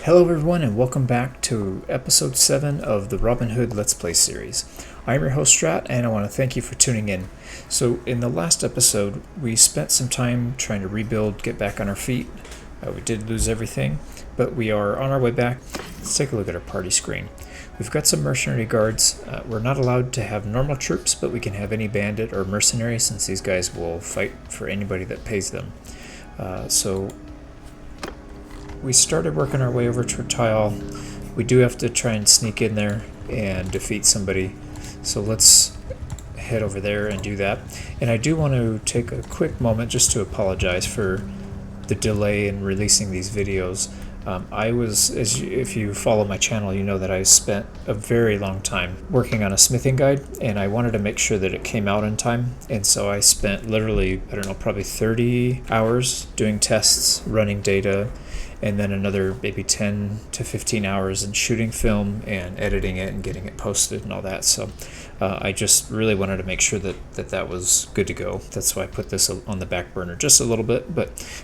Hello everyone and welcome back to episode 7 of the Robin Hood Let's Play series. I'm your host Strat and I want to thank you for tuning in. So in the last episode we spent some time trying to rebuild, get back on our feet. We did lose everything, but we are on our way back. Let's take a look at our party screen. We've got some mercenary guards. We're not allowed to have normal troops, but we can have any bandit or mercenary since these guys will fight for anybody that pays them. So we started working our way over to a tile. We do have to try and sneak in there and defeat somebody. So let's head over there and do that. And I do want to take a quick moment just to apologize for the delay in releasing these videos. If you follow my channel, you know that I spent a very long time working on a smithing guide, and I wanted to make sure that it came out in time. And so I spent literally, I don't know, probably 30 hours doing tests, running data, and then another maybe 10 to 15 hours in shooting film and editing it and getting it posted and all that. So I just really wanted to make sure that was good to go. That's why I put this on the back burner just a little bit,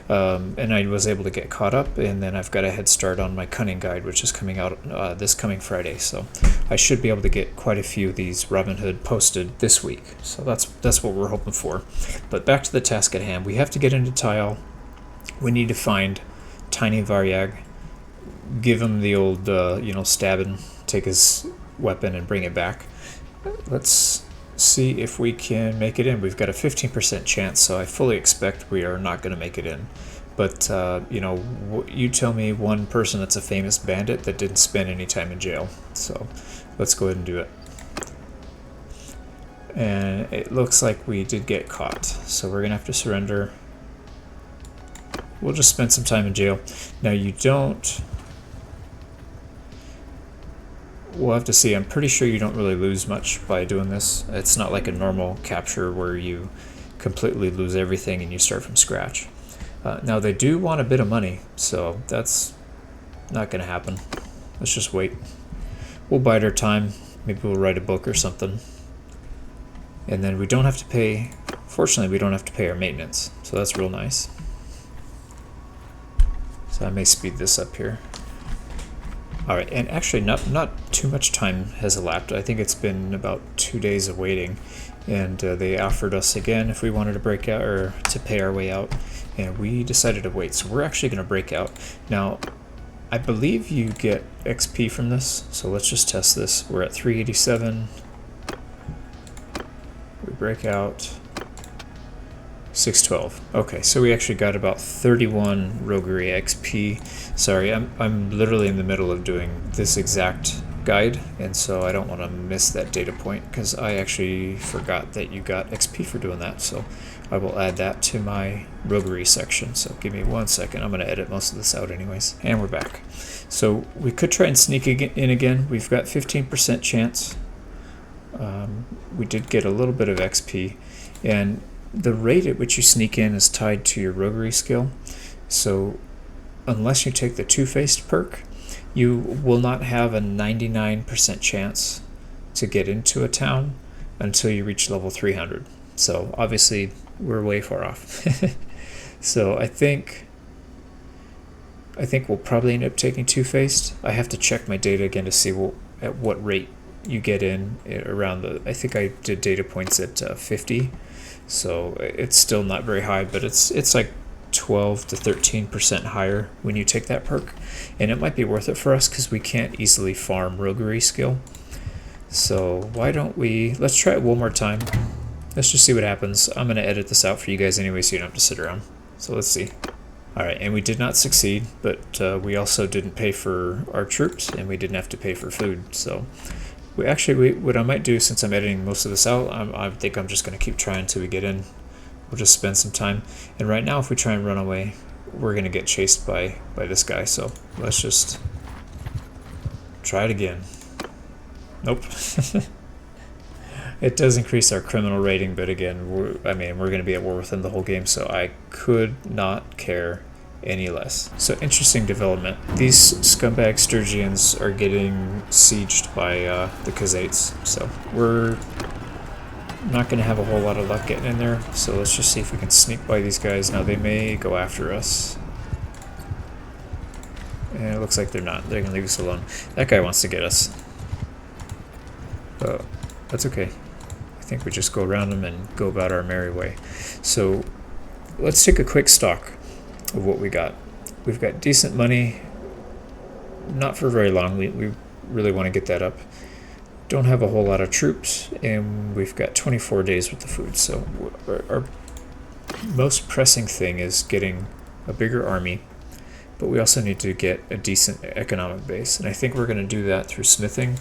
and I was able to get caught up, and then I've got a head start on my cunning guide, which is coming out this coming Friday. So I should be able to get quite a few of these Robin Hood posted this week. So that's what we're hoping for. But back to the task at hand. We have to get into tile. We need to find Tiny Varyag, give him the old, stab and take his weapon and bring it back. Let's see if we can make it in. We've got a 15% chance, so I fully expect we are not going to make it in. But, you tell me one person that's a famous bandit that didn't spend any time in jail. So let's go ahead and do it. And it looks like we did get caught, so we're going to have to surrender. We'll just spend some time in jail. Now we'll have to see. I'm pretty sure you don't really lose much by doing this. It's not like a normal capture where you completely lose everything and you start from scratch. Now they do want a bit of money, so that's not going to happen. Let's just wait. We'll bide our time. Maybe we'll write a book or something. And then we don't have to pay, fortunately we don't have to pay our maintenance, so that's real nice. I may speed this up here. Alright, and actually not too much time has elapsed. I think it's been about 2 days of waiting, and they offered us again if we wanted to break out or to pay our way out, and we decided to wait. So we're actually going to break out. Now, I believe you get XP from this, so let's just test this. We're at 387. We break out. 612. Okay, so we actually got about 31 Roguery XP. Sorry, I'm literally in the middle of doing this exact guide, and so I don't want to miss that data point because I actually forgot that you got XP for doing that. So I will add that to my Roguery section. So give me 1 second. I'm going to edit most of this out anyways. And we're back. So we could try and sneak in again. We've got 15% chance. We did get a little bit of XP, and the rate at which you sneak in is tied to your roguery skill. So unless you take the two-faced perk, you will not have a 99% chance to get into a town until you reach level 300. So obviously we're way far off. So I think we'll probably end up taking two-faced. I have to check my data again to see at what rate you get in around I think I did data points at 50. So it's still not very high, but it's like 12 to 13% higher when you take that perk, and it might be worth it for us because we can't easily farm roguery skill. So why don't let's try it one more time. Let's just see what happens. I'm going to edit this out for you guys anyway so you don't have to sit around. So let's see. Alright, and we did not succeed, but we also didn't pay for our troops, and we didn't have to pay for food. So what I might do, since I'm editing most of this out, I think I'm just going to keep trying until we get in. We'll just spend some time. And right now, if we try and run away, we're going to get chased by this guy. So let's just try it again. Nope. It does increase our criminal rating, but again, we're going to be at war with him the whole game, so I could not care any less. So interesting development. These scumbag Sturgians are getting sieged by the Khazaits, so we're not going to have a whole lot of luck getting in there. So let's just see if we can sneak by these guys. Now they may go after us, And it looks like they're not. They're going to leave us alone. That guy wants to get us. But that's okay. I think we just go around them and go about our merry way. So let's take a quick stock of what we got. We've got decent money. Not for very long. We really want to get that up. Don't have a whole lot of troops. And we've got 24 days with the food. So our most pressing thing is getting a bigger army. But we also need to get a decent economic base. And I think we're going to do that through smithing.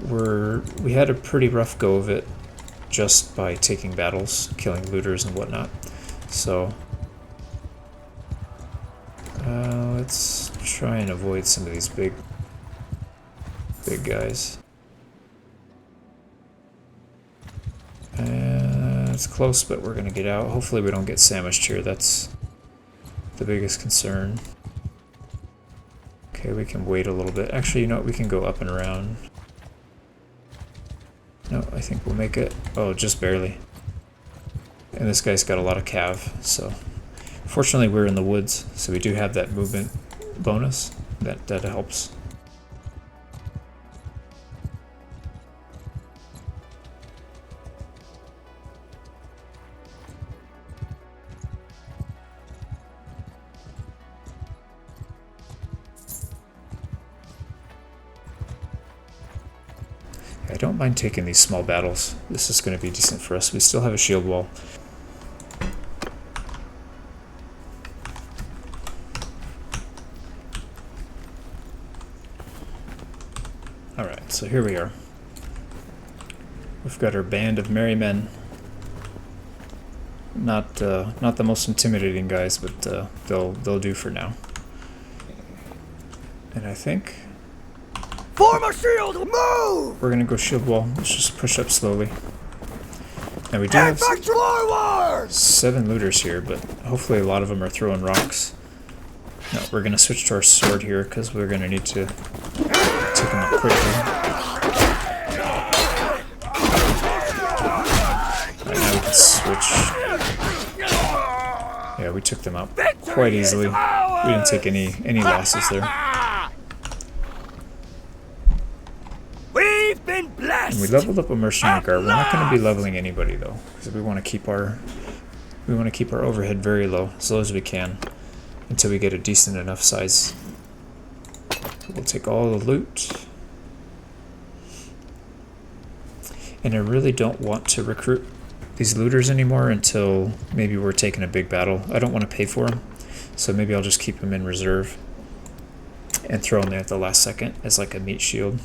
We had a pretty rough go of it just by taking battles, killing looters and whatnot. So let's try and avoid some of these big guys. It's close, but we're going to get out. Hopefully we don't get sandwiched here. That's the biggest concern. Okay, we can wait a little bit. Actually, you know what? We can go up and around. No, I think we'll make it. Oh, just barely. And this guy's got a lot of cav, so fortunately we're in the woods, so we do have that movement bonus. That helps. I don't mind taking these small battles. This is going to be decent for us. We still have a shield wall. Alright, so here we are. We've got our band of merry men. Not the most intimidating guys, but they'll do for now. And I think form a shield! Move! we're gonna go shield wall. Let's just push up slowly. Now we do have 7 looters here, but hopefully a lot of them are throwing rocks. No, we're gonna switch to our sword here because we're gonna need to take them out quickly. Right now we can switch. Yeah, we took them out quite easily. We didn't take any losses there. We've been blessed. And we leveled up a mercenary guard. We're not going to be leveling anybody though, because we want to keep our overhead very low, as low as we can, until we get a decent enough size. We'll take all the loot. And I really don't want to recruit these looters anymore until maybe we're taking a big battle. I don't want to pay for them, so maybe I'll just keep them in reserve and throw them there at the last second as like a meat shield.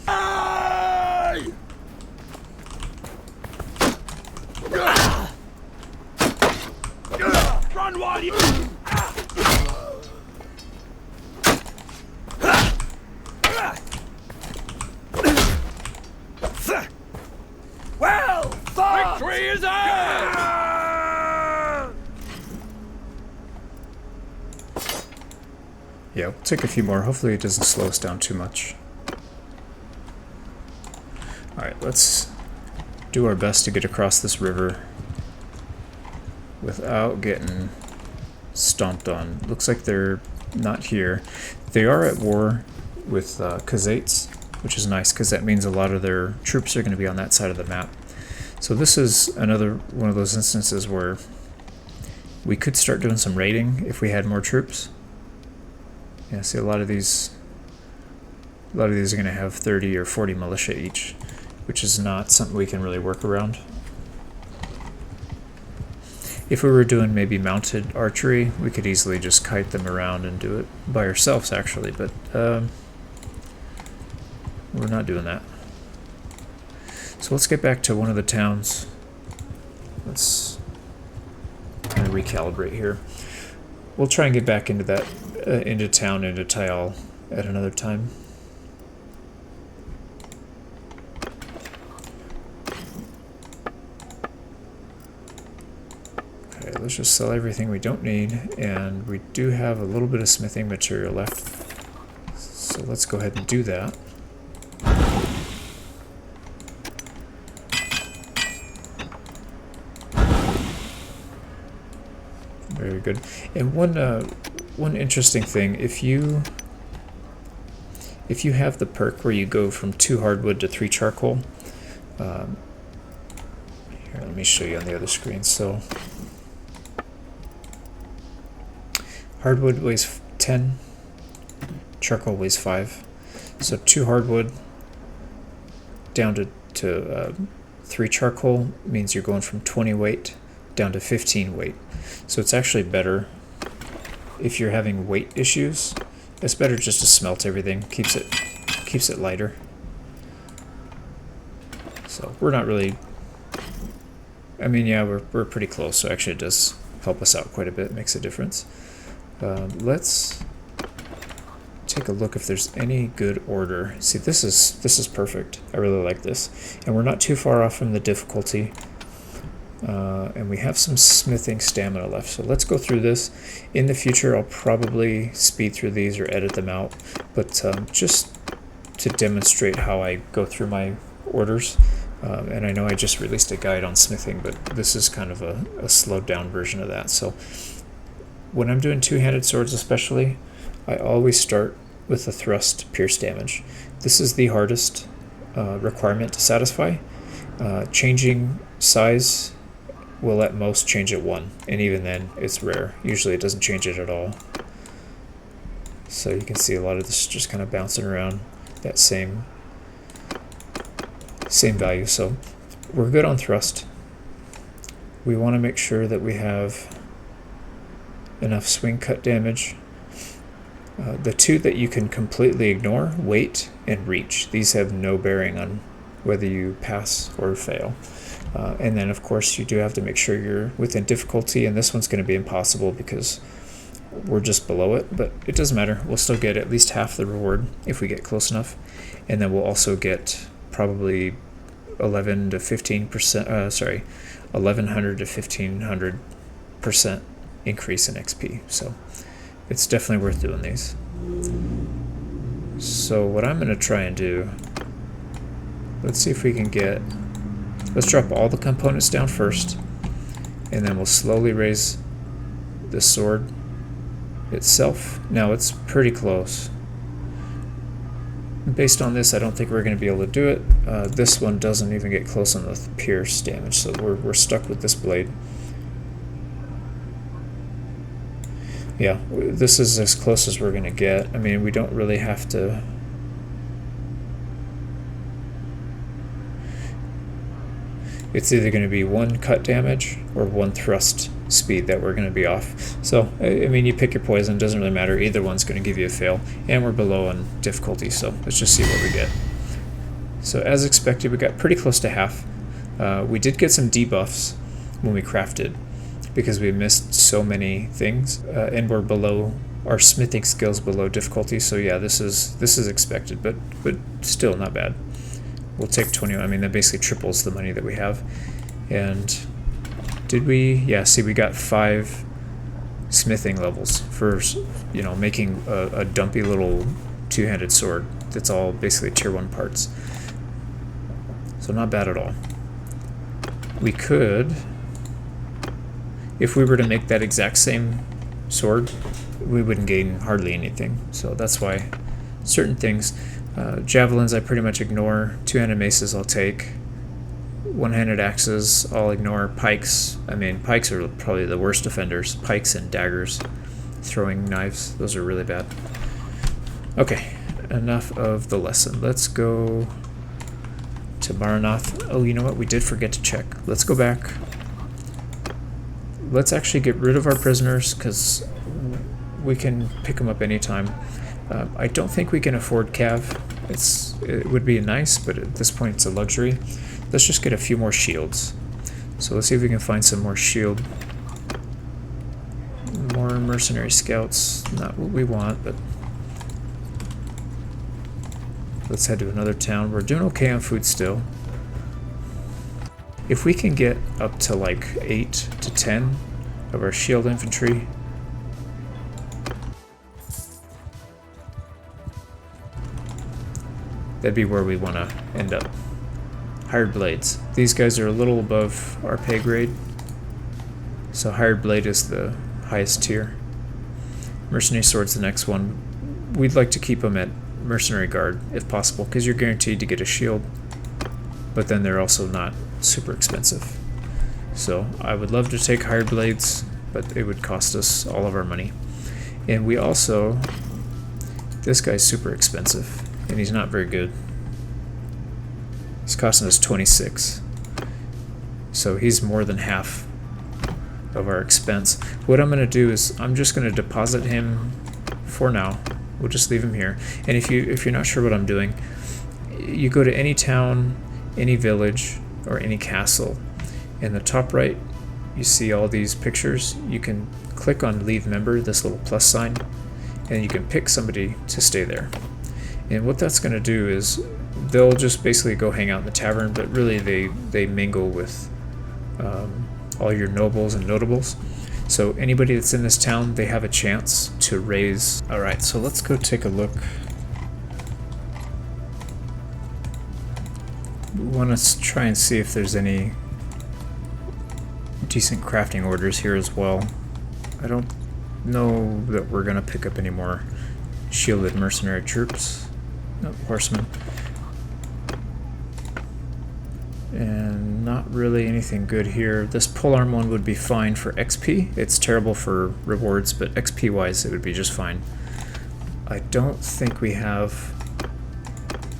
Run while you... Well fought! Victory is ours! Yeah, we'll take a few more. Hopefully it doesn't slow us down too much. Alright, let's do our best to get across this river without getting stomped on. Looks like they're not here. They are at war with Khazaits, which is nice because that means a lot of their troops are going to be on that side of the map. So this is another one of those instances where we could start doing some raiding if we had more troops. Yeah, see, a lot of these are going to have 30 or 40 militia each, which is not something we can really work around. If we were doing maybe mounted archery, we could easily just kite them around and do it by ourselves, actually, but we're not doing that. So let's get back to one of the towns. Let's kind of recalibrate here. We'll try and get back into that, into town, into Tayal at another time. Okay, let's just sell everything we don't need, and we do have a little bit of smithing material left. So let's go ahead and do that. Very good. And one one interesting thing, if you have the perk where you go from 2 hardwood to 3 charcoal, here, let me show you on the other screen. So hardwood weighs 10, charcoal weighs 5. So 2 hardwood down to 3 charcoal means you're going from 20 weight down to 15 weight. So it's actually better if you're having weight issues. It's better just to smelt everything, keeps it lighter. So we're not really, I mean, yeah, we're pretty close, so actually it does help us out quite a bit, makes a difference. Let's take a look if there's any good order. See, this is perfect. I really like this, and we're not too far off from the difficulty. And we have some smithing stamina left, so let's go through this. In the future, I'll probably speed through these or edit them out, but just to demonstrate how I go through my orders. And I know I just released a guide on smithing, but this is kind of a slowed down version of that. So when I'm doing two-handed swords especially, I always start with the thrust pierce damage. This is the hardest requirement to satisfy. Changing size will at most change it 1, and even then it's rare. Usually it doesn't change it at all. So you can see a lot of this just kind of bouncing around that same value. So we're good on thrust. We want to make sure that we have enough swing cut damage. The 2 that you can completely ignore, weight and reach. These have no bearing on whether you pass or fail. And then of course you do have to make sure you're within difficulty, and this one's going to be impossible because we're just below it, but it doesn't matter. We'll still get at least half the reward if we get close enough, and then we'll also get probably 1100 to 1500% increase in XP. So it's definitely worth doing these. So what I'm going to try and do, let's see if we can get, let's drop all the components down first, and then we'll slowly raise the sword itself. Now it's pretty close. Based on this, I don't think we're going to be able to do it. This one doesn't even get close on the pierce damage, so we're stuck with this blade. Yeah, this is as close as we're going to get. I mean, we don't really have to... It's either going to be 1 cut damage or 1 thrust speed that we're going to be off. So, I mean, you pick your poison, doesn't really matter. Either one's going to give you a fail. And we're below on difficulty, so let's just see what we get. So, as expected, we got pretty close to half. We did get some debuffs when we crafted, because we missed so many things, and we're below, our smithing skills below difficulty. So yeah, this is expected, but still not bad. We'll take 20. I mean, that basically triples the money that we have. And did we? Yeah. See, we got 5 smithing levels for, you know, making a dumpy little two-handed sword that's all basically tier 1 parts. So not bad at all. We could, if we were to make that exact same sword, we wouldn't gain hardly anything. So that's why certain things, javelins I pretty much ignore, two-handed maces I'll take, one-handed axes I'll ignore, pikes, I mean pikes are probably the worst offenders, pikes and daggers, throwing knives, those are really bad. Okay, enough of the lesson. Let's go to Maranath. Oh, you know what, we did forget to check. Let's go back. Let's actually get rid of our prisoners, because we can pick them up anytime. I don't think we can afford cav. It would be nice, but at this point it's a luxury. Let's just get a few more shields. So let's see if we can find some more shield. More mercenary scouts. Not what we want, but let's head to another town. We're doing okay on food still. If we can get up to like 8 to 10 of our shield infantry, that'd be where we want to end up. Hired blades. These guys are a little above our pay grade, so hired blade is the highest tier. Mercenary Sword's the next one. We'd like to keep them at Mercenary Guard if possible, because you're guaranteed to get a shield, but then they're also not super expensive. So I would love to take Hired Blades, but it would cost us all of our money. And we also, this guy's super expensive, and he's not very good. He's costing us 26. So he's more than half of our expense. What I'm going to do is I'm just going to deposit him for now. We'll just leave him here. And if you're not sure what I'm doing, you go to any town, any village, or any castle. In the top right, you see all these pictures. You can click on Leave Member, this little plus sign, and you can pick somebody to stay there. And what that's going to do is they'll just basically go hang out in the tavern, but really they mingle with all your nobles and notables. So anybody that's in this town, they have a chance to raise. Alright, so let's go take a look. We want to try and see if there's any decent crafting orders here as well. I don't know that we're going to pick up any more shielded mercenary troops. No, horsemen. And not really anything good here. This polearm one would be fine for XP. It's terrible for rewards, but XP wise it would be just fine. I don't think we have...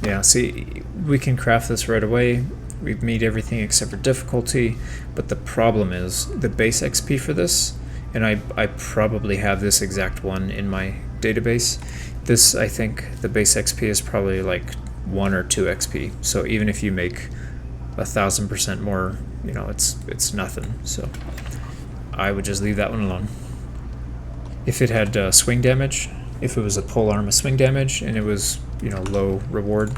Yeah, see, we can craft this right away. We meet everything except for difficulty, but the problem is the base XP for this, and I probably have this exact one in my database. This, I think, the base XP is probably like 1 or 2 XP. So even if you make 1,000% more, you know, it's nothing. So I would just leave that one alone. If it had swing damage, if it was a polearm of swing damage and it was, you know, low reward,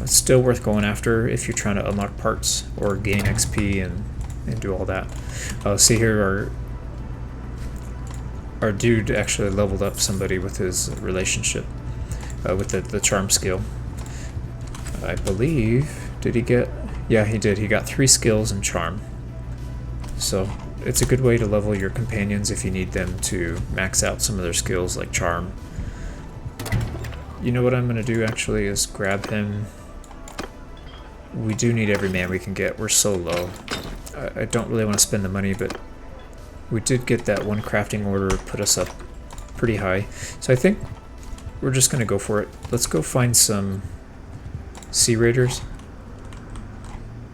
it's still worth going after if you're trying to unlock parts or gain XP and do all that. See here, our dude actually leveled up somebody with his relationship, with the charm skill. I believe, did he get... Yeah, he did. He got 3 skills in charm. So it's a good way to level your companions if you need them to max out some of their skills like charm. You know what I'm going to do actually is grab him. We do need every man we can get. We're so low. I don't really want to spend the money, but we did get that one crafting order, put us up pretty high. So I think we're just going to go for it. Let's go find some Sea Raiders.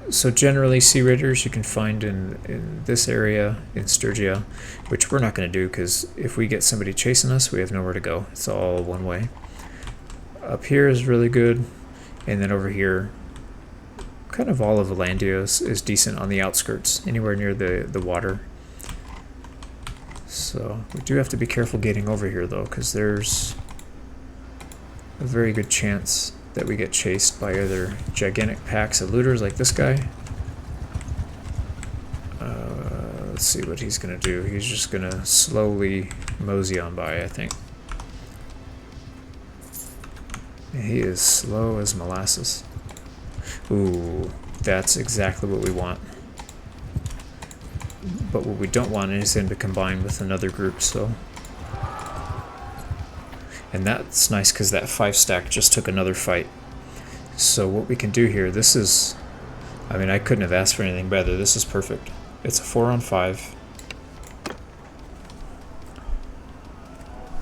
So generally Sea Raiders you can find in this area, in Sturgia, which we're not going to do because if we get somebody chasing us, we have nowhere to go. It's all one way. Up here is really good, and then over here, kind of all of Valandia is decent on the outskirts, anywhere near the water. So we do have to be careful getting over here though, because there's a very good chance that we get chased by either gigantic packs of looters like this guy. Let's see what he's gonna do. He's just gonna slowly mosey on by, I think. He is slow as molasses. Ooh, that's exactly what we want. But what we don't want is him to combine with another group, so... And that's nice because that 5-stack just took another fight. So what we can do here, this is... I mean, I couldn't have asked for anything better. This is perfect. It's a 4-on-5.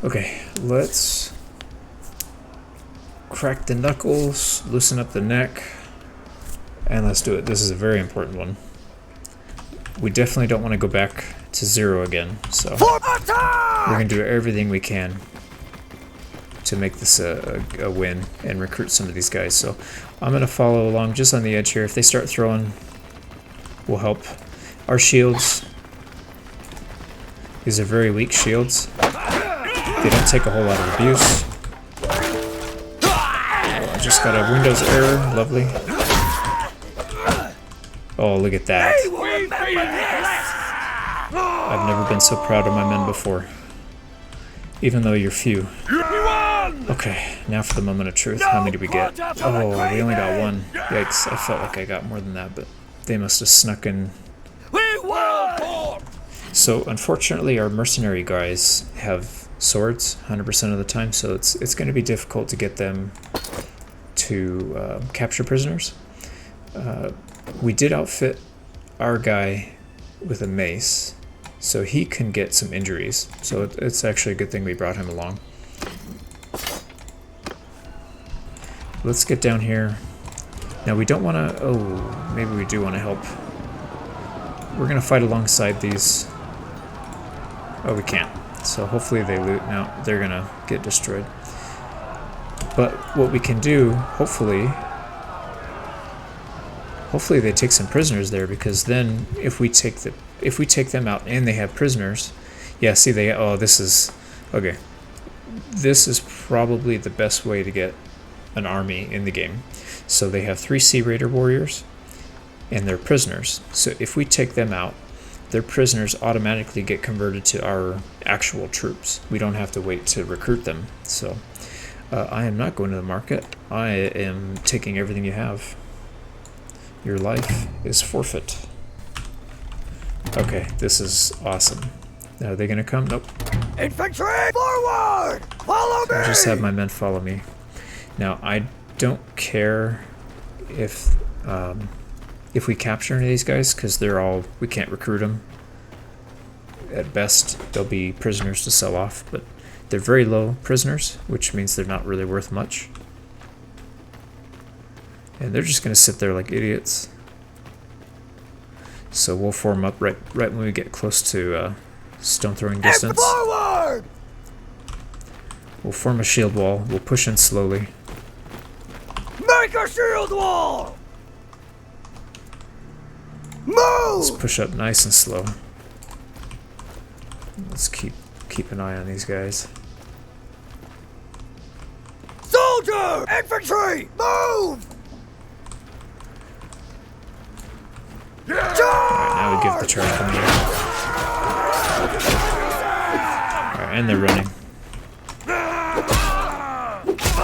Okay, let's crack the knuckles, loosen up the neck, and let's do it. This is a very important one. We definitely don't want to go back to 0 again, so we're going to do everything we can to make this a win and recruit some of these guys. So I'm going to follow along just on the edge here. If they start throwing, we'll help. Our shields, these are very weak shields. They don't take a whole lot of abuse. Oh, I just got a Windows error, lovely. Oh, look at that. I've never been so proud of my men before. Even though you're few. Okay, now for the moment of truth. How many did we get? Oh, we only got 1. Yikes, I felt like I got more than that, but they must have snuck in. So, unfortunately, our mercenary guys have swords 100% of the time, so it's going to be difficult to get them to capture prisoners. We did outfit our guy with a mace, so he can get some injuries. So it's actually a good thing we brought him along. Let's get down here. Now we don't want to... Oh, maybe we do want to help. We're going to fight alongside these. Oh, we can't. So hopefully they loot. Now they're going to get destroyed. But what we can do, hopefully they take some prisoners there, because then if we take them out and they have prisoners, yeah, see they... Oh, this is... Okay. This is probably the best way to get an army in the game. So they have 3 Sea Raider warriors and they're prisoners. So if we take them out, their prisoners automatically get converted to our actual troops. We don't have to wait to recruit them. So I am not going to the market. I am taking everything you have. Your life is forfeit. Okay, this is awesome. Are they gonna come? Nope. Infantry, forward! Follow me! I'll just have my men follow me. Now, I don't care if we capture any of these guys, because we can't recruit them. At best, they'll be prisoners to sell off, but they're very low prisoners, which means they're not really worth much. And they're just going to sit there like idiots. So we'll form up right when we get close to stone throwing distance. Forward! We'll form a shield wall. We'll push in slowly. Make a shield wall! Let's Move! push up nice and slow. Let's keep an eye on these guys. Soldier! Infantry! Move! Alright, now we give the charge commander. Alright, and they're running.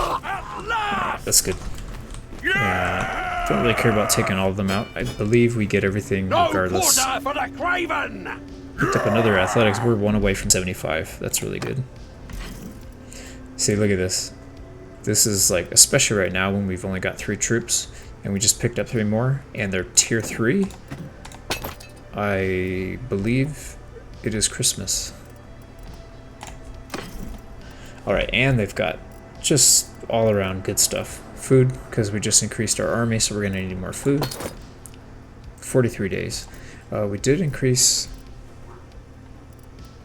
Alright, that's good. Don't really care about taking all of them out. I believe we get everything regardless. No for the craven! Picked up another athletics. We're 1 away from 75. That's really good. See, look at this. This is like, especially right now when we've only got 3 troops, and we just picked up 3 more, and they're tier 3. I believe it is Christmas. Alright, and they've got just all around good stuff. Food, because we just increased our army, so we're going to need more food. 43 days. We did increase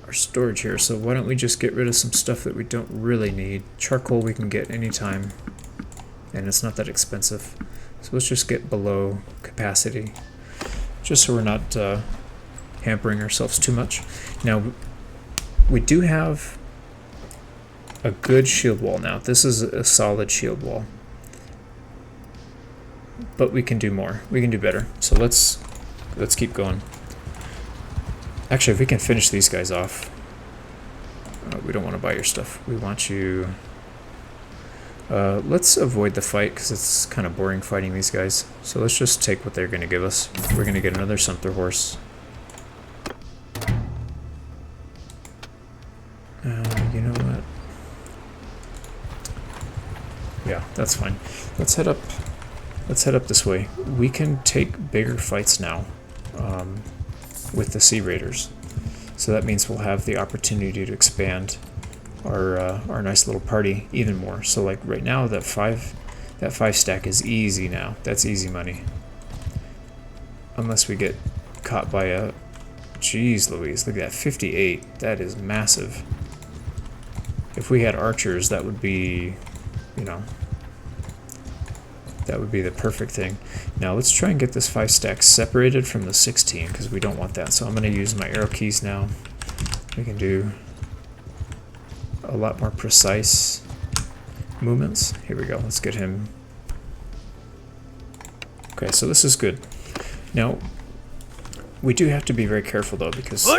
our storage here, so why don't we just get rid of some stuff that we don't really need. Charcoal we can get anytime, and it's not that expensive. So let's just get below capacity, just so we're not hampering ourselves too much. Now, we do have a good shield wall now. This is a solid shield wall. But we can do more. We can do better. So let's keep going. Actually, if we can finish these guys off. We don't want to buy your stuff. We want you... let's avoid the fight, because it's kind of boring fighting these guys. So let's just take what they're going to give us. We're going to get another Sumpter horse. You know what? Yeah, that's fine. Let's head up this way. We can take bigger fights now with the Sea Raiders. So that means we'll have the opportunity to expand our nice little party even more. So like right now, that five stack is easy now. That's easy money. Unless we get caught by a... Jeez Louise, look at that, 58. That is massive. If we had archers, that would be, you know, that would be the perfect thing. Now let's try and get this 5 stack separated from the 16, because we don't want that. So I'm going to use my arrow keys now. We can do a lot more precise movements. Here we go. Let's get him. Okay, so this is good. Now, we do have to be very careful though, because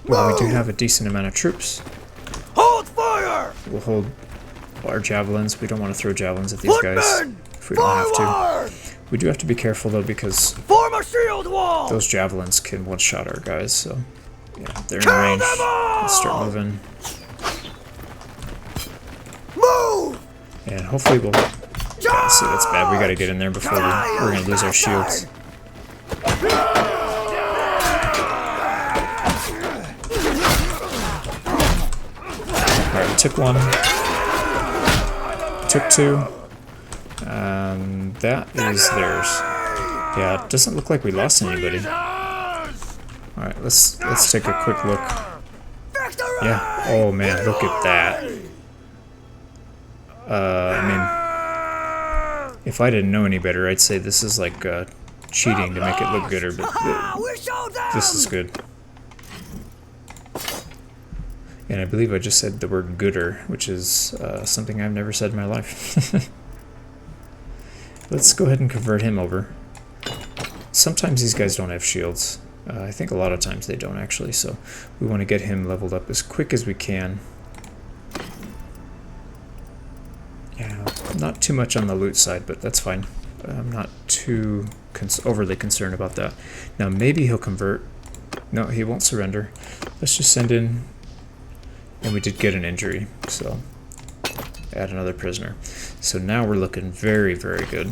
while we do have a decent amount of troops, Hold fire! we'll hold our javelins. We don't want to throw javelins at these guys if we don't have to. We do have to be careful though, because Form a shield wall! those javelins can one-shot our guys, so yeah, they're in range. Let's start moving. Move! And hopefully we'll... Yeah, see, that's bad. We gotta get in there before we're gonna lose our shields. Alright, we took one. Took two. That is theirs. Yeah, it doesn't look like we lost anybody. Alright, let's take a quick look. Yeah. Oh man, look at that. I mean, if I didn't know any better, I'd say this is like cheating to make it look gooder, but this is good. And I believe I just said the word gooder, which is something I've never said in my life. Let's go ahead and convert him over. Sometimes these guys don't have shields. I think a lot of times they don't actually, so we want to get him leveled up as quick as we can. Yeah, not too much on the loot side, but that's fine. I'm not too overly concerned about that. Now maybe he'll convert. No, he won't surrender. Let's just send in, and we did get an injury, so add another prisoner. So now we're looking very, very good.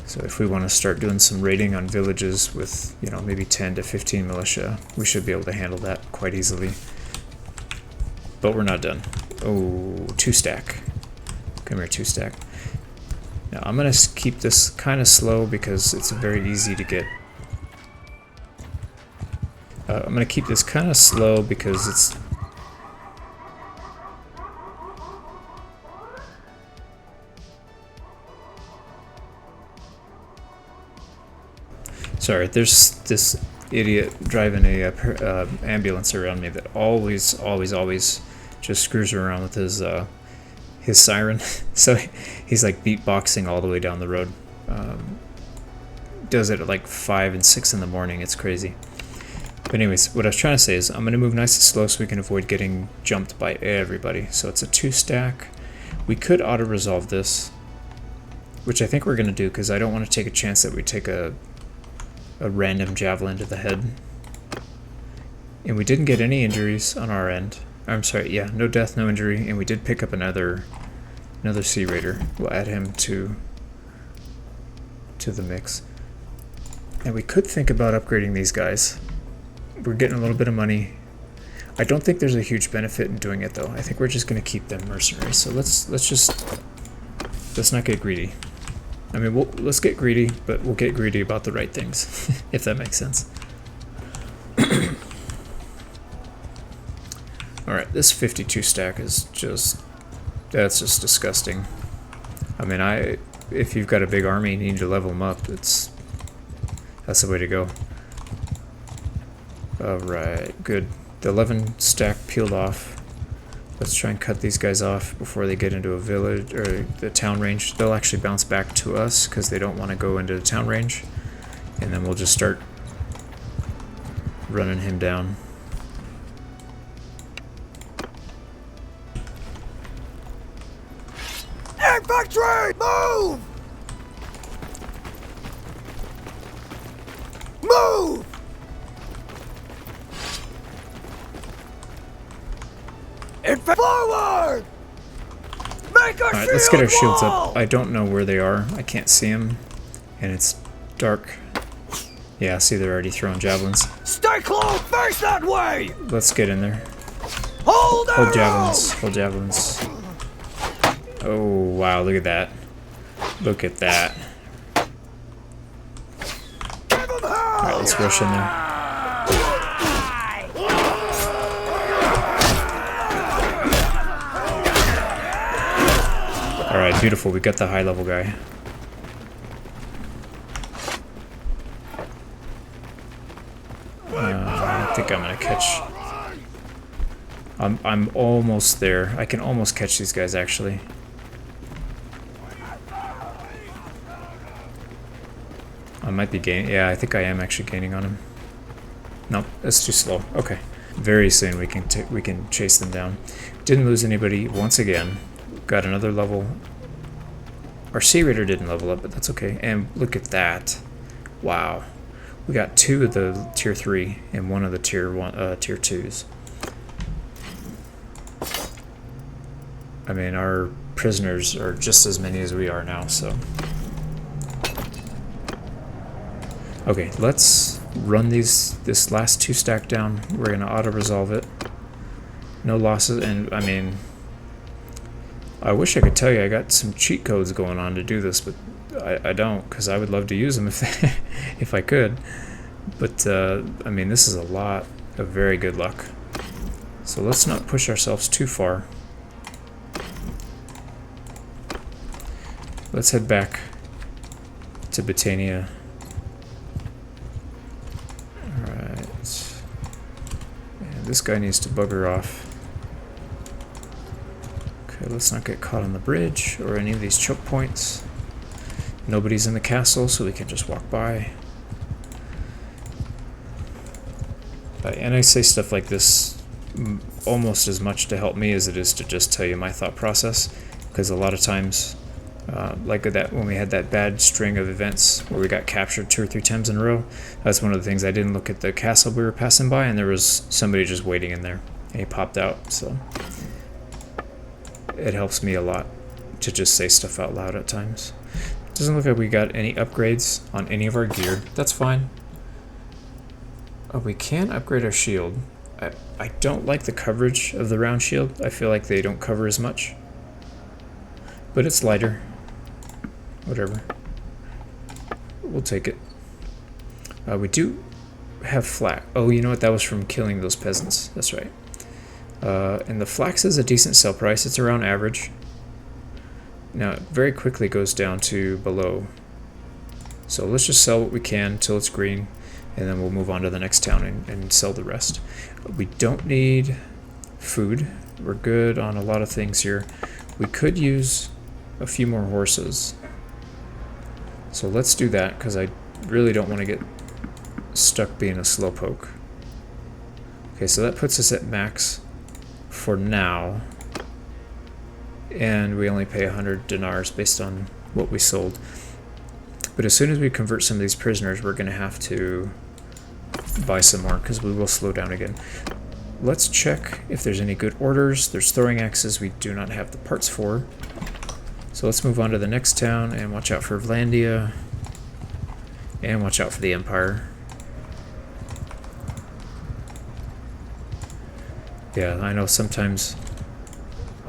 So if we want to start doing some raiding on villages with, you know, maybe 10 to 15 militia, we should be able to handle that quite easily. But we're not done. Oh, 2-stack. Come here, 2-stack. Now I'm going to keep this kind of slow because it's very easy to get. I'm going to keep this kind of slow because it's... Sorry, there's this idiot driving a ambulance around me that always just screws around with his siren. So he's like beatboxing all the way down the road. Does it at like 5 and 6 in the morning. It's crazy. But anyways, what I was trying to say is I'm going to move nice and slow so we can avoid getting jumped by everybody. So it's a 2-stack. We could auto-resolve this, which I think we're going to do because I don't want to take a chance that we take a random javelin to the head. And we didn't get any injuries on our end. I'm sorry, yeah, no death, no injury, and we did pick up another Sea Raider. We'll add him to the mix. And we could think about upgrading these guys. We're getting a little bit of money. I don't think there's a huge benefit in doing it though. I think we're just going to keep them mercenaries. So let's not get greedy. I mean, let's get greedy, but we'll get greedy about the right things, if that makes sense. Alright, this 52 stack is that's just disgusting. I mean, if you've got a big army and you need to level them up, that's the way to go. Alright, good. The 11 stack peeled off. Let's try and cut these guys off before they get into a village or the town range. They'll actually bounce back to us because they don't want to go into the town range. And then we'll just start running him down. Infantry, move! Move! Forward! Make our Alright, let's get our shields up. I don't know where they are. I can't see them. And it's dark. Yeah, see, they're already throwing javelins. Stay close! Face that way! Let's get in there. Hold javelins. Hold javelins. Oh, wow, look at that. Look at that. Alright, let's rush in there. Alright, beautiful. We got the high level guy. I think I'm gonna catch. I'm almost there. I can almost catch these guys actually. I might be gaining. Yeah, I think I am actually gaining on him. Nope, that's too slow. Okay, very soon we can chase them down. Didn't lose anybody once again. Got another level. Our Sea Raider didn't level up, but that's okay. And look at that. Wow. We got 2 of the tier 3 and 1 of the tier 2s. I mean, our prisoners are just as many as we are now, so. Okay, let's run this last 2 stack down. We're gonna auto-resolve it. No losses, and I mean, I wish I could tell you I got some cheat codes going on to do this, but I don't, because I would love to use them if I could. But, I mean, this is a lot of very good luck. So let's not push ourselves too far. Let's head back to Batannia. Alright. And this guy needs to bugger off. Okay, let's not get caught on the bridge or any of these choke points. Nobody's in the castle, so we can just walk by. And I say stuff like this almost as much to help me as it is to just tell you my thought process, because a lot of times, like that when we had that bad string of events where we got captured 2 or 3 times in a row, that's one of the things. I didn't look at the castle we were passing by, and there was somebody just waiting in there, and he popped out. So it helps me a lot to just say stuff out loud at times. Doesn't look like we got any upgrades on any of our gear. That's fine. Oh, we can upgrade our shield. I don't like the coverage of the round shield. I feel like they don't cover as much. But it's lighter. Whatever. We'll take it. We do have flax. Oh, you know what? That was from killing those peasants. That's right. And the flax is a decent sell price. It's around average. Now, it very quickly goes down to below. So let's just sell what we can until it's green, and then we'll move on to the next town and sell the rest. We don't need food. We're good on a lot of things here. We could use a few more horses. So let's do that, because I really don't want to get stuck being a slowpoke. Okay, so that puts us at max for now. And we only pay 100 dinars based on what we sold. But as soon as we convert some of these prisoners, we're going to have to buy some more, because we will slow down again. Let's check if there's any good orders. There's throwing axes we do not have the parts for. So let's move on to the next town and watch out for Vlandia. And watch out for the Empire. Yeah, I know sometimes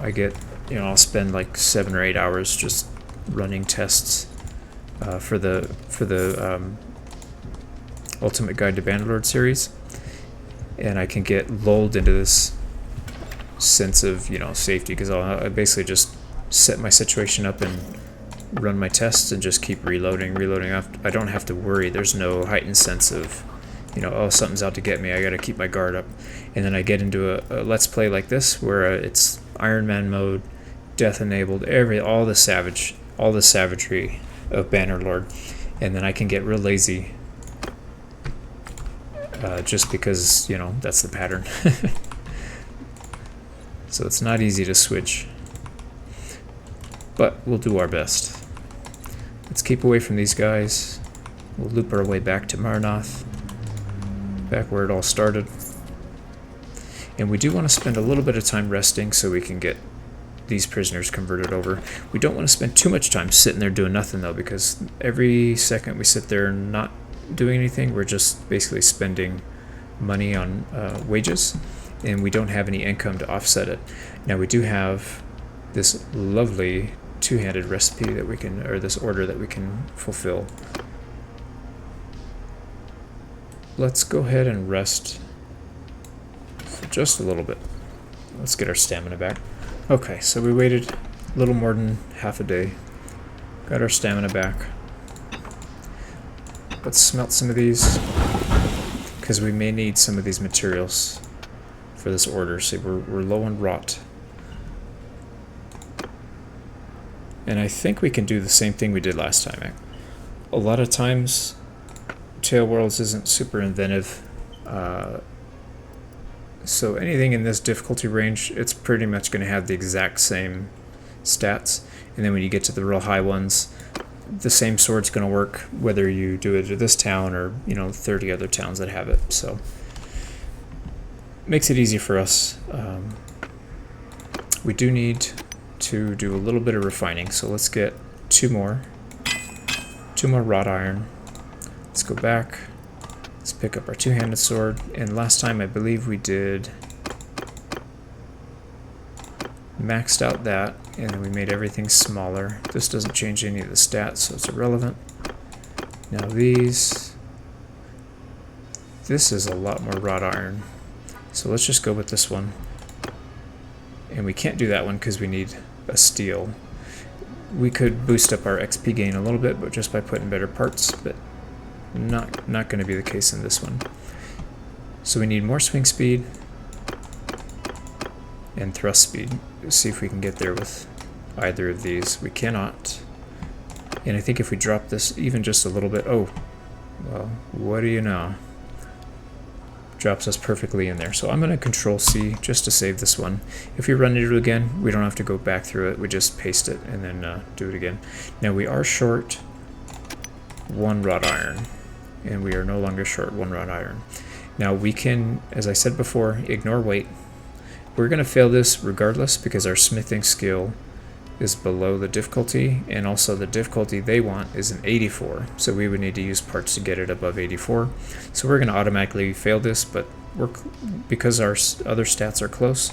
I get, you know, I'll spend like 7 or 8 hours just running tests for the Ultimate Guide to Bannerlord series, and I can get lulled into this sense of, you know, safety, because I basically just set my situation up and run my tests and just keep reloading. I don't have to worry. There's no heightened sense of, you know, oh, something's out to get me. I got to keep my guard up. And then I get into a let's play like this, where it's Ironman mode, death enabled, all the savagery of Bannerlord, and then I can get real lazy, just because, you know, that's the pattern. So it's not easy to switch, but we'll do our best. Let's keep away from these guys. We'll loop our way back to Marnoth, back where it all started. And we do want to spend a little bit of time resting so we can get these prisoners converted over. We don't want to spend too much time sitting there doing nothing, though, because every second we sit there not doing anything, we're just basically spending money on wages, and we don't have any income to offset it. Now, we do have this lovely two-handed recipe that we can, or this order that we can fulfill. Let's go ahead and rest for just a little bit. Let's get our stamina back. Okay, so we waited a little more than half a day. Got our stamina back. Let's smelt some of these, because we may need some of these materials for this order. See, we're low on rot. And I think we can do the same thing we did last time. A lot of times, Tale Worlds isn't super inventive. So anything in this difficulty range, it's pretty much going to have the exact same stats. And then when you get to the real high ones, the same sword's going to work whether you do it at this town or, you know, 30 other towns that have it. So makes it easy for us. We do need to do a little bit of refining. So let's get two more wrought iron. Let's go back. Let's pick up our two-handed sword. And last time I believe we did maxed out that, and then we made everything smaller. This doesn't change any of the stats, so it's irrelevant. Now this is a lot more wrought iron. So let's just go with this one. And we can't do that one because we need a steel. We could boost up our XP gain a little bit, but just by putting better parts, but not going to be the case in this one. So we need more swing speed and thrust speed. Let's see if we can get there with either of these. We cannot. And I think if we drop this even just a little bit, oh, well, what do you know? Drops us perfectly in there. So I'm going to Control C just to save this one. If we run into it again, we don't have to go back through it. We just paste it and then do it again. Now we are short 1 wrought iron, and we are no longer short 1 wrought iron. Now we can, as I said before, ignore weight. We're going to fail this regardless because our smithing skill is below the difficulty, and also the difficulty they want is an 84, so we would need to use parts to get it above 84. So we're going to automatically fail this, but because our other stats are close,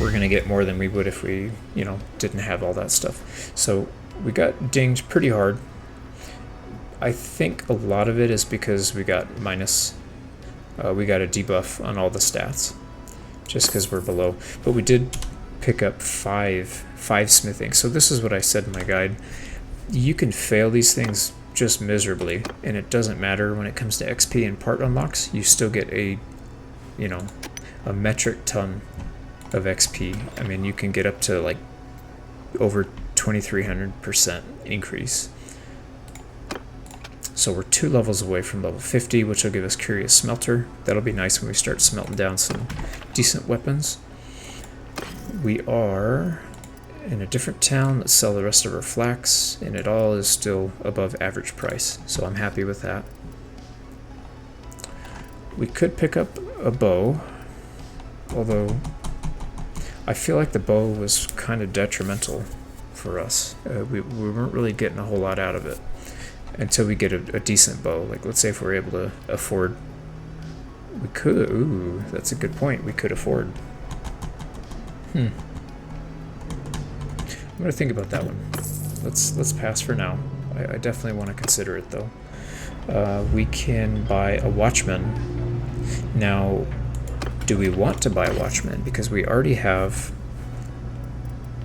we're going to get more than we would if we, didn't have all that stuff. So we got dinged pretty hard. I think a lot of it is because we got a debuff on all the stats, just because we're below. But we did pick up 5 smithing. So this is what I said in my guide. You can fail these things just miserably, and it doesn't matter when it comes to XP and part unlocks. You still get a metric ton of XP. I mean, you can get up to like over 2300% increase. So we're 2 levels away from level 50, which will give us Curious Smelter. That'll be nice when we start smelting down some decent weapons. We are in a different town. Let's sell the rest of our flax, and it all is still above average price, so I'm happy with that. We could pick up a bow, although I feel like the bow was kind of detrimental for us. We weren't really getting a whole lot out of it until we get a decent bow. Like, let's say if we're able to afford, we could, ooh, that's a good point, we could afford. I'm gonna think about that one. Let's pass for now. I definitely want to consider it though. We can buy a watchman. Now, do we want to buy a watchman? Because we already have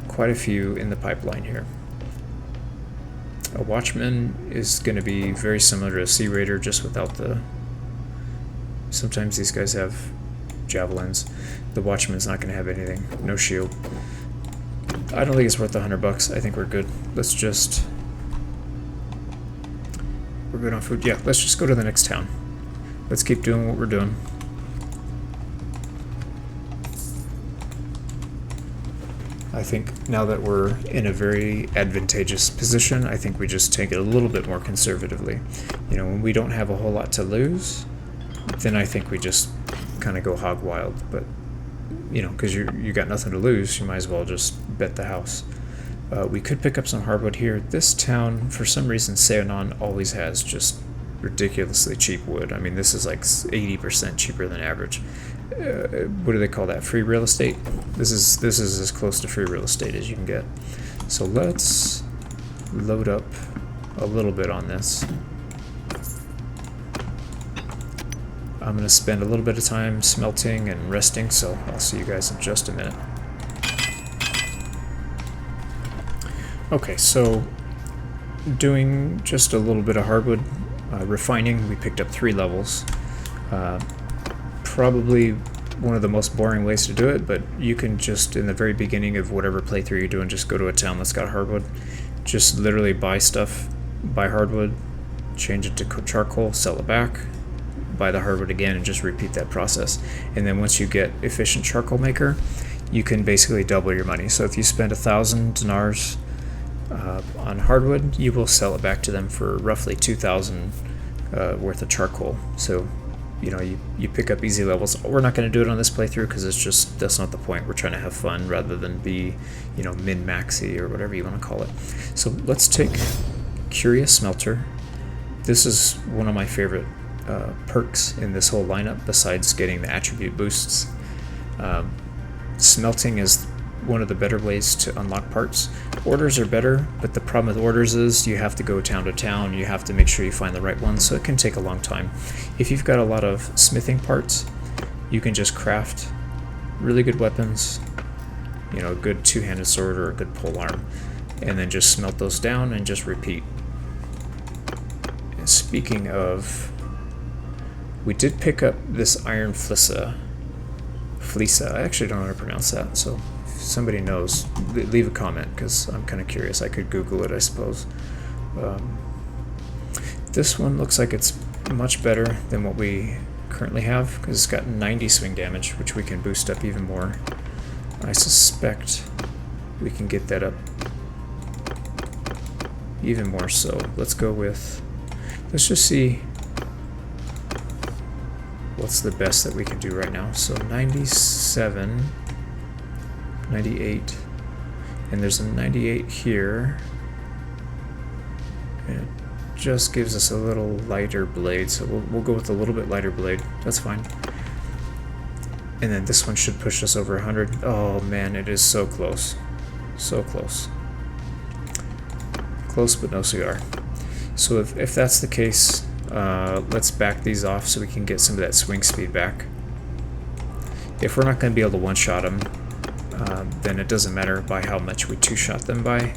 quite a few in the pipeline here. A watchman is going to be very similar to a Sea Raider, just without the... Sometimes these guys have javelins. The watchman's not going to have anything. No shield. I don't think it's worth $100. I think we're good. Let's just... We're good on food. Yeah, let's just go to the next town. Let's keep doing what we're doing. I think now that we're in a very advantageous position, I think we just take it a little bit more conservatively. When we don't have a whole lot to lose, then I think we just kind of go hog wild. But, because you got nothing to lose, you might as well just bet the house. We could pick up some hardwood here. This town, for some reason, Seonon always has just ridiculously cheap wood. I mean, this is like 80% cheaper than average. What do they call that? Free real estate? This is as close to free real estate as you can get. So let's load up a little bit on this. I'm going to spend a little bit of time smelting and resting, so I'll see you guys in just a minute. Okay, so doing just a little bit of hardwood refining, we picked up 3 levels. Probably one of the most boring ways to do it, but you can just, in the very beginning of whatever playthrough you're doing, just go to a town that's got hardwood. Just literally buy stuff, buy hardwood, change it to charcoal, sell it back, buy the hardwood again, and just repeat that process. And then once you get efficient charcoal maker, you can basically double your money. So if you spend 1,000 dinars on hardwood, you will sell it back to them for roughly 2,000 worth of charcoal. So you pick up easy levels. We're not going to do it on this playthrough because that's not the point. We're trying to have fun rather than be, min-maxy or whatever you want to call it. So let's take Curious Smelter. This is one of my favorite perks in this whole lineup besides getting the attribute boosts. Smelting is one of the better ways to unlock parts. Orders are better, but the problem with orders is you have to go town to town, you have to make sure you find the right one, so it can take a long time. If you've got a lot of smithing parts, you can just craft really good weapons, a good two-handed sword or a good polearm, and then just smelt those down and just repeat. And speaking of, we did pick up this Iron Flisa. I actually don't know how to pronounce that, so if somebody knows, leave a comment because I'm kind of curious. I could Google it, I suppose. This one looks like it's much better than what we currently have because it's got 90 swing damage, which we can boost up even more. I suspect we can get that up even more so. Let's just see what's the best that we can do right now. So 97, 98, and there's a 98 here. And it just gives us a little lighter blade, so we'll go with a little bit lighter blade. That's fine. And then this one should push us over 100. Oh man, it is so close. So close. Close but no cigar. So if that's the case, let's back these off so we can get some of that swing speed back. If we're not going to be able to one-shot them, then it doesn't matter by how much we two-shot them by.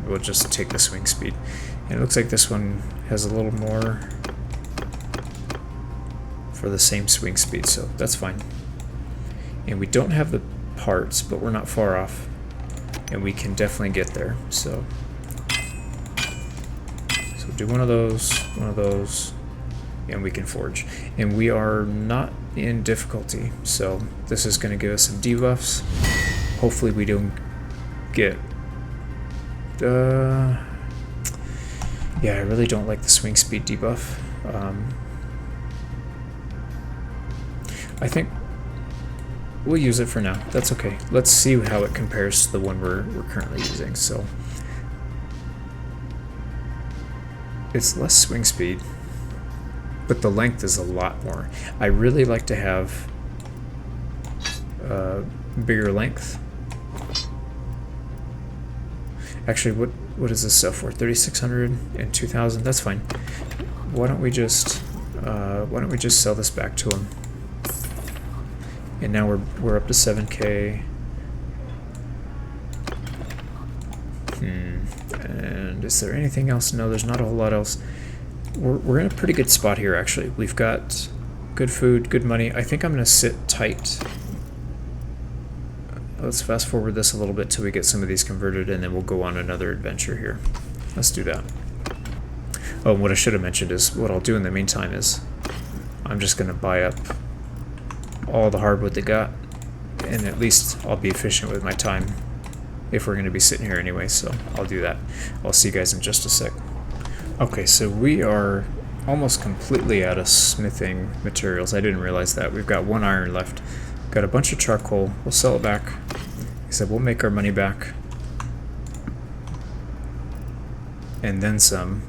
We'll just take the swing speed. And it looks like this one has a little more for the same swing speed, so that's fine. And we don't have the parts, but we're not far off. And we can definitely get there, so do one of those, and we can forge. And we are not in difficulty, so this is going to give us some debuffs. Hopefully we don't get... yeah, I really don't like the swing speed debuff. I think we'll use it for now. That's okay. Let's see how it compares to the one we're currently using. So it's less swing speed, but the length is a lot more. I really like to have bigger length. Actually, what is this sell for? 3,600 and 2,000. That's fine. Why don't we just sell this back to him? And now we're up to 7K. And is there anything else? No, there's not a whole lot else. We're in a pretty good spot here, actually. We've got good food, good money. I think I'm going to sit tight. Let's fast forward this a little bit till we get some of these converted, and then we'll go on another adventure here. Let's do that. Oh, and what I should have mentioned is what I'll do in the meantime is I'm just going to buy up all the hardwood they got, and at least I'll be efficient with my time if we're going to be sitting here anyway, so I'll do that. I'll see you guys in just a sec. Okay, so we are almost completely out of smithing materials. I didn't realize that. We've got 1 iron left. Got a bunch of charcoal. We'll sell it back. Like I said, we'll make our money back. And then some.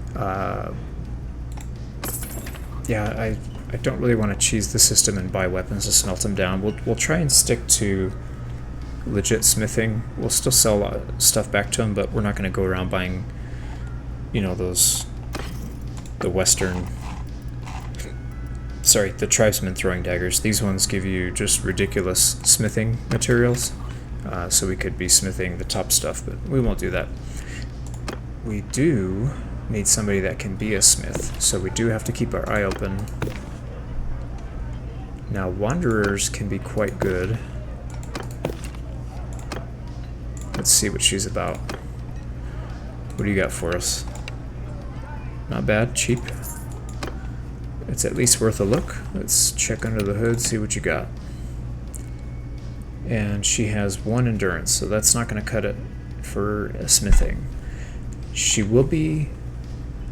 Yeah, I don't really want to cheese the system and buy weapons to smelt them down. We'll try and stick to legit smithing. We'll still sell a lot of stuff back to them, but we're not going to go around buying, the tribesmen throwing daggers. These ones give you just ridiculous smithing materials, so we could be smithing the top stuff, but we won't do that. We do need somebody that can be a smith, so we do have to keep our eye open. Now, wanderers can be quite good. Let's see what she's about. What do you got for us? Not bad, cheap. It's at least worth a look. Let's check under the hood, see what you got. And she has 1 endurance, so that's not going to cut it for smithing. She will be...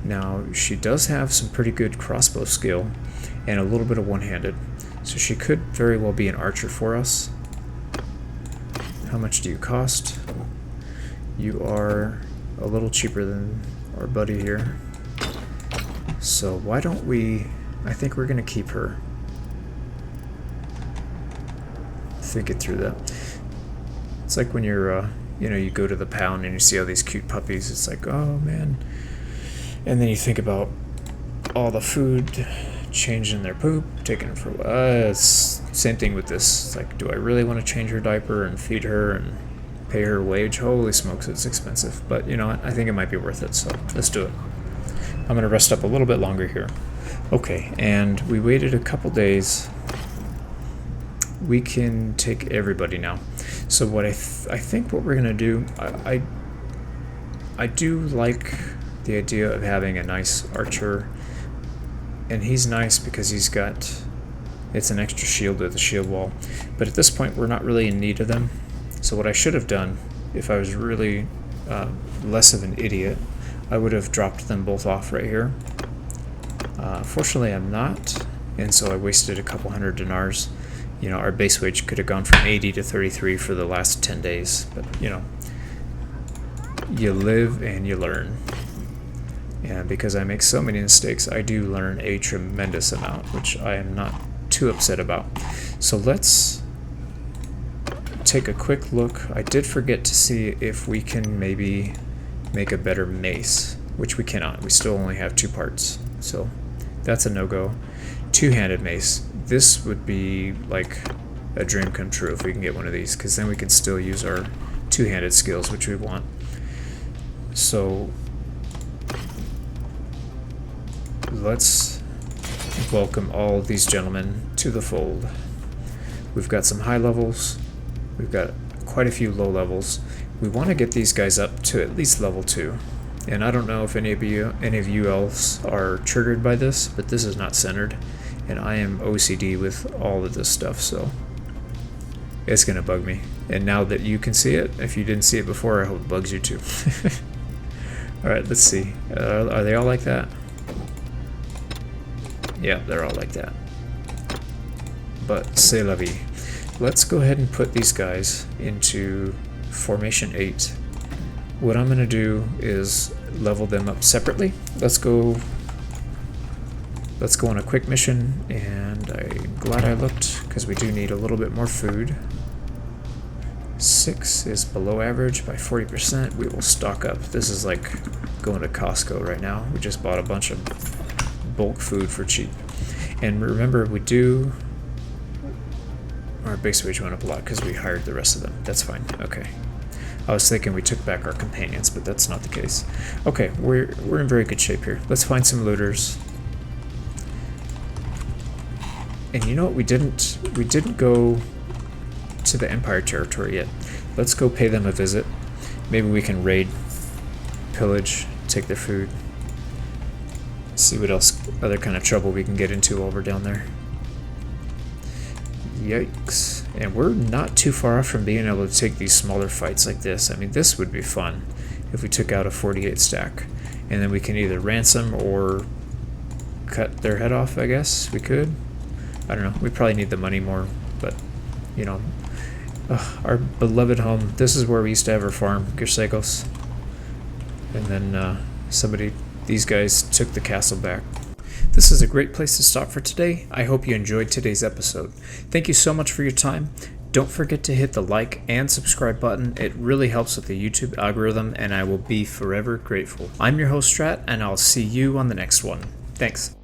Now, she does have some pretty good crossbow skill, and a little bit of one-handed. So she could very well be an archer for us. How much do you cost? You are a little cheaper than our buddy here. So why don't we... I think we're going to keep her. Think it through that. It's like when you're, you go to the pound and you see all these cute puppies. It's like, oh man. And then you think about all the food, changing their poop, taking it for... it's same thing with this. It's like, do I really want to change her diaper and feed her and pay her wage? Holy smokes, it's expensive. But you know what? I think it might be worth it, so let's do it. I'm going to rest up a little bit longer here. Okay, and we waited a couple days. We can take everybody now. So what I think what we're going to do, I do like the idea of having a nice archer. And he's nice because he's got... It's an extra shield with a shield wall. But at this point, we're not really in need of them. So what I should have done, if I was really less of an idiot, I would have dropped them both off right here. Fortunately, I'm not, and so I wasted a couple hundred dinars. You know, our base wage could have gone from 80 to 33 for the last 10 days. But, you know, you live and you learn. And because I make so many mistakes, I do learn a tremendous amount, which I am not too upset about. So let's take a quick look. I did forget to see if we can maybe make a better mace, which we cannot. We still only have 2 parts, so that's a no-go. Two-handed mace. This would be like a dream come true if we can get one of these, because then we can still use our two-handed skills, which we want. So let's welcome all of these gentlemen to the fold. We've got some high levels. We've got quite a few low levels. We want to get these guys up to at least level 2. And I don't know if any of you else are triggered by this, but this is not centered. And I am OCD with all of this stuff, so it's going to bug me. And now that you can see it, if you didn't see it before, I hope it bugs you too. Alright, let's see. Are they all like that? Yeah, they're all like that. But c'est la vie. Let's go ahead and put these guys into Formation 8. What I'm going to do is level them up separately. Let's go on a quick mission, and I'm glad I looked because we do need a little bit more food. 6 is below average by 40%. We will stock up. This is like going to Costco right now. We just bought a bunch of bulk food for cheap. And remember, our base wage went up a lot because we hired the rest of them. That's fine. Okay. I was thinking we took back our companions, but that's not the case. Okay, we're in very good shape here. Let's find some looters. And you know what? We didn't go to the Empire territory yet. Let's go pay them a visit. Maybe we can raid, pillage, take their food. See what else, other kind of trouble we can get into while we're down there. Yikes. And we're not too far off from being able to take these smaller fights like this. I mean, this would be fun if we took out a 48 stack. And then we can either ransom or cut their head off, I guess. We could. I don't know. We probably need the money more, but, you know. Our beloved home. This is where we used to have our farm, Gersegos. And then these guys took the castle back. This is a great place to stop for today. I hope you enjoyed today's episode. Thank you so much for your time. Don't forget to hit the like and subscribe button. It really helps with the YouTube algorithm, and I will be forever grateful. I'm your host, Strat, and I'll see you on the next one. Thanks.